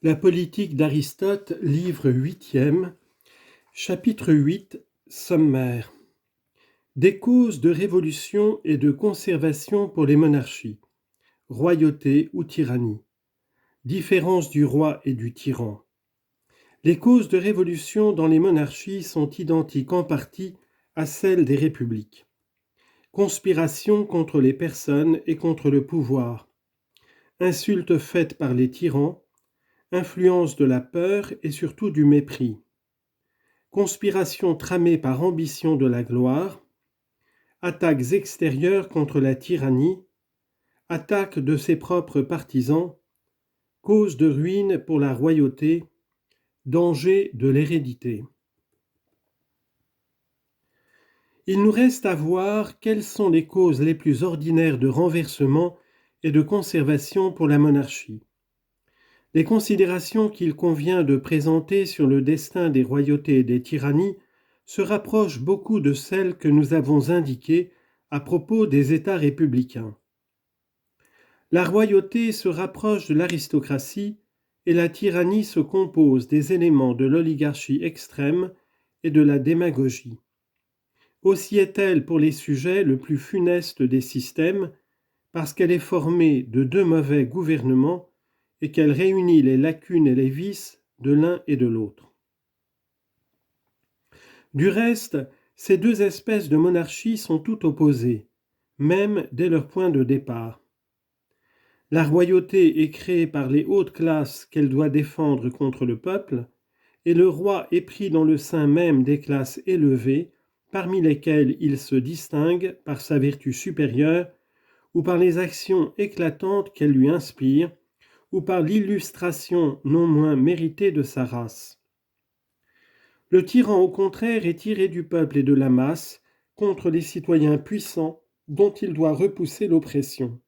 La politique d'Aristote, livre 8e, chapitre 8, sommaire. Des causes de révolution et de conservation pour les monarchies, royauté ou tyrannie, différence du roi et du tyran. Les causes de révolution dans les monarchies sont identiques en partie à celles des républiques. Conspiration contre les personnes et contre le pouvoir, insultes faites par les tyrans, influence de la peur et surtout du mépris. Conspiration tramée par ambition de la gloire, attaques extérieures contre la tyrannie, attaque de ses propres partisans, cause de ruine pour la royauté, danger de l'hérédité. Il nous reste à voir quelles sont les causes les plus ordinaires de renversement et de conservation pour la monarchie. Les considérations qu'il convient de présenter sur le destin des royautés et des tyrannies se rapprochent beaucoup de celles que nous avons indiquées à propos des États républicains. La royauté se rapproche de l'aristocratie et la tyrannie se compose des éléments de l'oligarchie extrême et de la démagogie. Aussi est-elle pour les sujets le plus funeste des systèmes, parce qu'elle est formée de deux mauvais gouvernements et qu'elle réunit les lacunes et les vices de l'un et de l'autre. Du reste, ces deux espèces de monarchie sont toutes opposées, même dès leur point de départ. La royauté est créée par les hautes classes qu'elle doit défendre contre le peuple, et le roi est pris dans le sein même des classes élevées, parmi lesquelles il se distingue par sa vertu supérieure ou par les actions éclatantes qu'elle lui inspire, ou par l'illustration non moins méritée de sa race. Le tyran, au contraire, est tiré du peuple et de la masse contre les citoyens puissants dont il doit repousser l'oppression.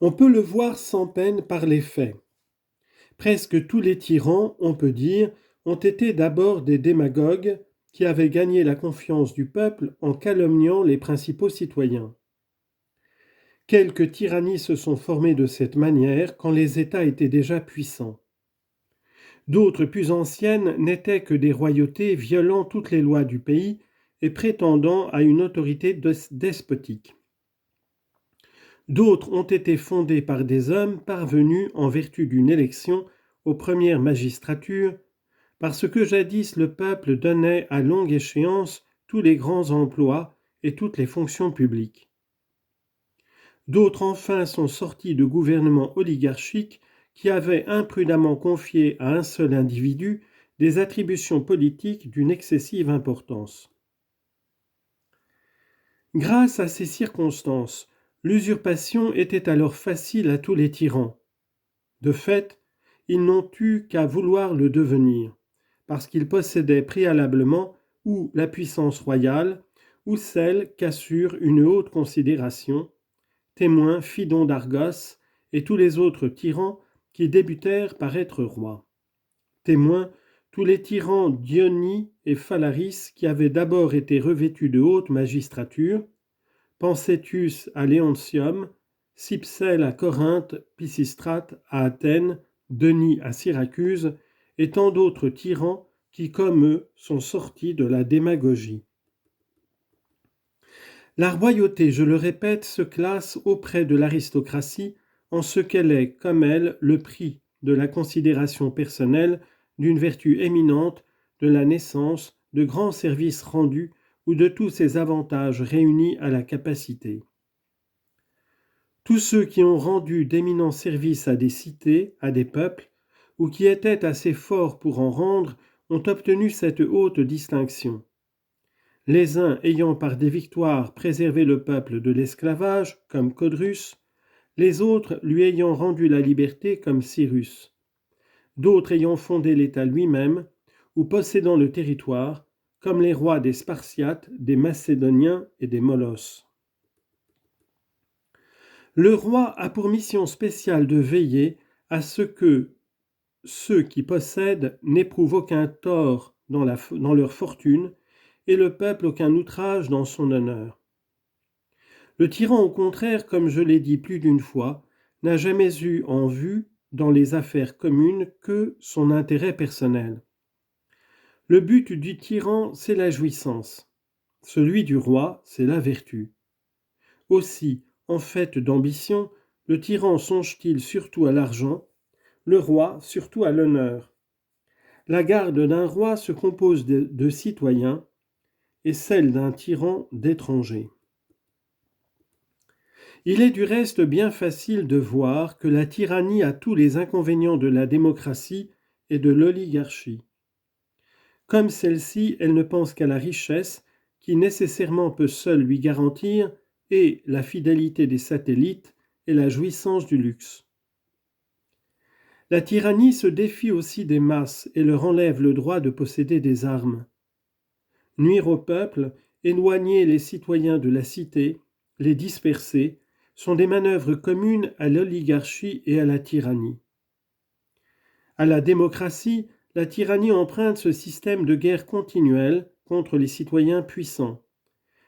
On peut le voir sans peine par les faits. Presque tous les tyrans, on peut dire, ont été d'abord des démagogues qui avaient gagné la confiance du peuple en calomniant les principaux citoyens. Quelques tyrannies se sont formées de cette manière quand les États étaient déjà puissants. D'autres plus anciennes n'étaient que des royautés violant toutes les lois du pays et prétendant à une autorité despotique. D'autres ont été fondées par des hommes parvenus en vertu d'une élection aux premières magistratures, parce que jadis le peuple donnait à longue échéance tous les grands emplois et toutes les fonctions publiques. D'autres enfin sont sortis de gouvernements oligarchiques qui avaient imprudemment confié à un seul individu des attributions politiques d'une excessive importance. Grâce à ces circonstances, l'usurpation était alors facile à tous les tyrans. De fait, ils n'ont eu qu'à vouloir le devenir, parce qu'ils possédaient préalablement ou la puissance royale, ou celle qu'assure une haute considération, témoins Phidon d'Argos et tous les autres tyrans qui débutèrent par être rois. Témoins tous les tyrans Dionie et Phalaris qui avaient d'abord été revêtus de haute magistrature, Pancétus à Léontium, Cypsel à Corinthe, Pisistrate à Athènes, Denis à Syracuse, et tant d'autres tyrans qui, comme eux, sont sortis de la démagogie. La royauté, je le répète, se classe auprès de l'aristocratie en ce qu'elle est, comme elle, le prix de la considération personnelle, d'une vertu éminente, de la naissance, de grands services rendus ou de tous ces avantages réunis à la capacité. Tous ceux qui ont rendu d'éminents services à des cités, à des peuples, ou qui étaient assez forts pour en rendre, ont obtenu cette haute distinction. Les uns ayant par des victoires préservé le peuple de l'esclavage, comme Codrus, les autres lui ayant rendu la liberté, comme Cyrus, d'autres ayant fondé l'État lui-même, ou possédant le territoire, comme les rois des Spartiates, des Macédoniens et des Molosses. Le roi a pour mission spéciale de veiller à ce que ceux qui possèdent n'éprouvent aucun tort dans leur fortune et le peuple aucun outrage dans son honneur. Le tyran, au contraire, comme je l'ai dit plus d'une fois, n'a jamais eu en vue dans les affaires communes que son intérêt personnel. Le but du tyran, c'est la jouissance. Celui du roi, c'est la vertu. Aussi, en fait d'ambition, le tyran songe-t-il surtout à l'argent, le roi surtout à l'honneur. La garde d'un roi se compose de citoyens et celle d'un tyran d'étrangers. Il est du reste bien facile de voir que la tyrannie a tous les inconvénients de la démocratie et de l'oligarchie. Comme celle-ci, elle ne pense qu'à la richesse, qui nécessairement peut seule lui garantir et la fidélité des satellites et la jouissance du luxe. La tyrannie se défie aussi des masses et leur enlève le droit de posséder des armes. Nuire au peuple, éloigner les citoyens de la cité, les disperser, sont des manœuvres communes à l'oligarchie et à la tyrannie. À la démocratie, la tyrannie emprunte ce système de guerre continuelle contre les citoyens puissants.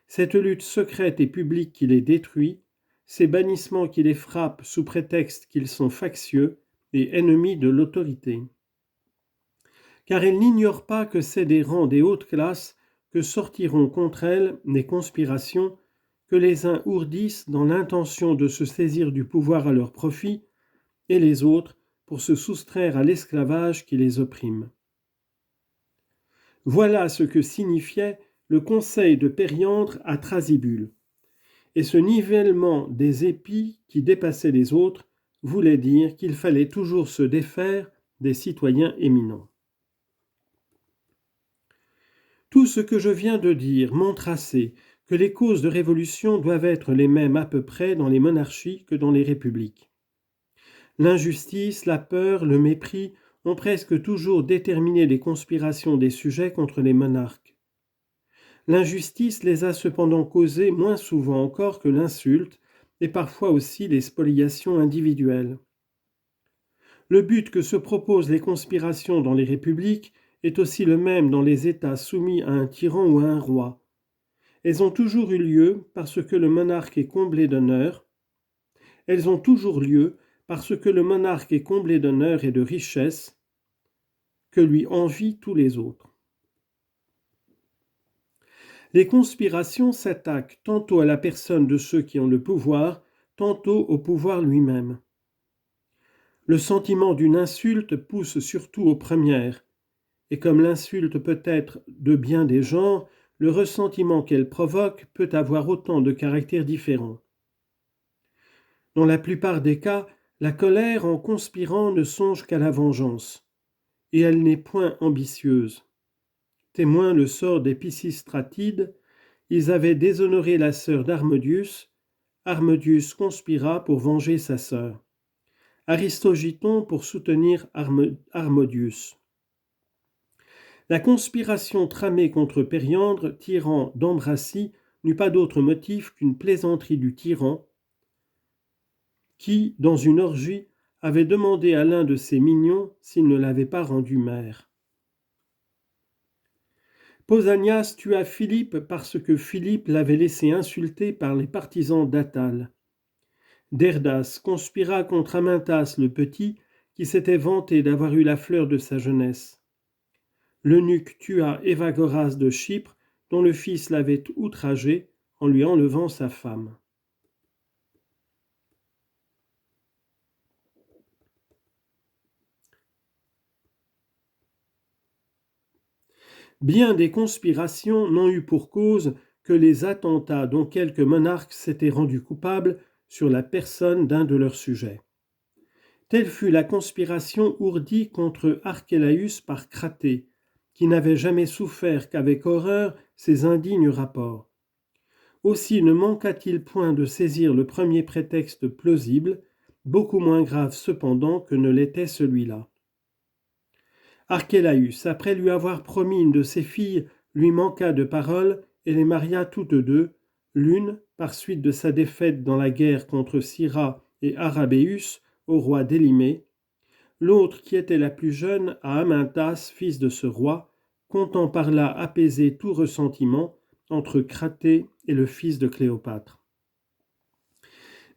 Cette lutte secrète et publique qui les détruit, ces bannissements qui les frappent sous prétexte qu'ils sont factieux et ennemis de l'autorité. Car elle n'ignore pas que c'est des rangs des hautes classes que sortiront contre elle des conspirations que les uns ourdissent dans l'intention de se saisir du pouvoir à leur profit, et les autres pour se soustraire à l'esclavage qui les opprime. Voilà ce que signifiait le conseil de Périandre à Thrasybule. Et ce nivellement des épis qui dépassaient les autres voulait dire qu'il fallait toujours se défaire des citoyens éminents. Tout ce que je viens de dire montre assez que les causes de révolution doivent être les mêmes à peu près dans les monarchies que dans les républiques. L'injustice, la peur, le mépris ont presque toujours déterminé les conspirations des sujets contre les monarques. L'injustice les a cependant causées moins souvent encore que l'insulte et parfois aussi les spoliations individuelles. Le but que se proposent les conspirations dans les républiques est aussi le même dans les États soumis à un tyran ou à un roi. Elles ont toujours eu lieu parce que le monarque est comblé d'honneur. Elles ont toujours lieu parce que le monarque est comblé d'honneur et de richesse, que lui envient tous les autres. Les conspirations s'attaquent tantôt à la personne de ceux qui ont le pouvoir, tantôt au pouvoir lui-même. Le sentiment d'une insulte pousse surtout aux premières, et comme l'insulte peut être de bien des genres, le ressentiment qu'elle provoque peut avoir autant de caractères différents. Dans la plupart des cas, la colère en conspirant ne songe qu'à la vengeance, et elle n'est point ambitieuse. Témoin le sort des Pisistratides, ils avaient déshonoré la sœur d'Harmodius. Harmodius conspira pour venger sa sœur. Aristogiton pour soutenir Harmodius. La conspiration tramée contre Périandre, tyran d'Ambracie, n'eut pas d'autre motif qu'une plaisanterie du tyran qui, dans une orgie, avait demandé à l'un de ses mignons s'il ne l'avait pas rendu maire. Pausanias tua Philippe parce que Philippe l'avait laissé insulter par les partisans d'Attale. Derdas conspira contre Amintas le Petit, qui s'était vanté d'avoir eu la fleur de sa jeunesse. L'eunuque tua Évagoras de Chypre, dont le fils l'avait outragé en lui enlevant sa femme. Bien des conspirations n'ont eu pour cause que les attentats dont quelques monarques s'étaient rendus coupables sur la personne d'un de leurs sujets. Telle fut la conspiration ourdie contre Archélaüs par Cratée, qui n'avait jamais souffert qu'avec horreur ces indignes rapports. Aussi ne manqua-t-il point de saisir le premier prétexte plausible, beaucoup moins grave cependant que ne l'était celui-là. Archélaüs, après lui avoir promis une de ses filles, lui manqua de parole et les maria toutes deux, l'une, par suite de sa défaite dans la guerre contre Syra et Arabéus, au roi d'Élimée, l'autre, qui était la plus jeune, à Amintas, fils de ce roi, comptant par là apaiser tout ressentiment entre Cratée et le fils de Cléopâtre.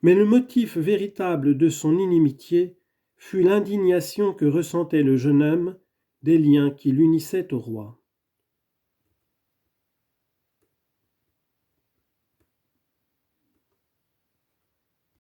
Mais le motif véritable de son inimitié fut l'indignation que ressentait le jeune homme des liens qui l'unissaient au roi.